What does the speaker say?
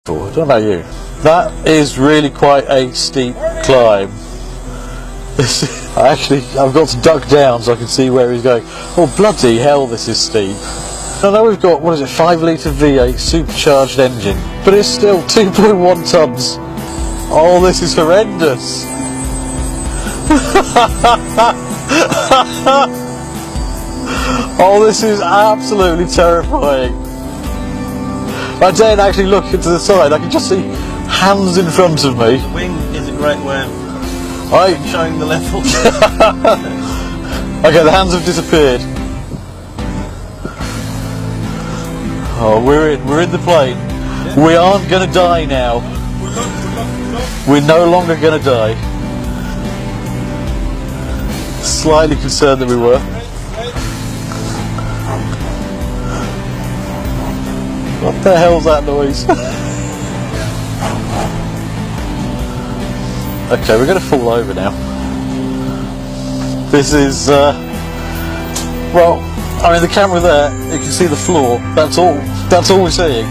I don't know about you. That is really quite a steep climb. I've got to duck down so I can see where he's going. Oh bloody hell, this is steep. I know we've got, what is it, 5 litre V8 supercharged engine, but it's still 2.1 tonnes. Oh, this is horrendous. Oh, this is absolutely terrifying. I daren't actually look into the side, I can just see hands in front of me. The wing is a great way of showing the level. Okay, the hands have disappeared. Oh, we're in the plane. Yeah. We aren't going to die now. We're no longer going to die. Slightly concerned that we were. What the hell's that noise? Okay, we're going to fall over now. This is, well, I mean the camera there, you can see the floor, that's all we're seeing.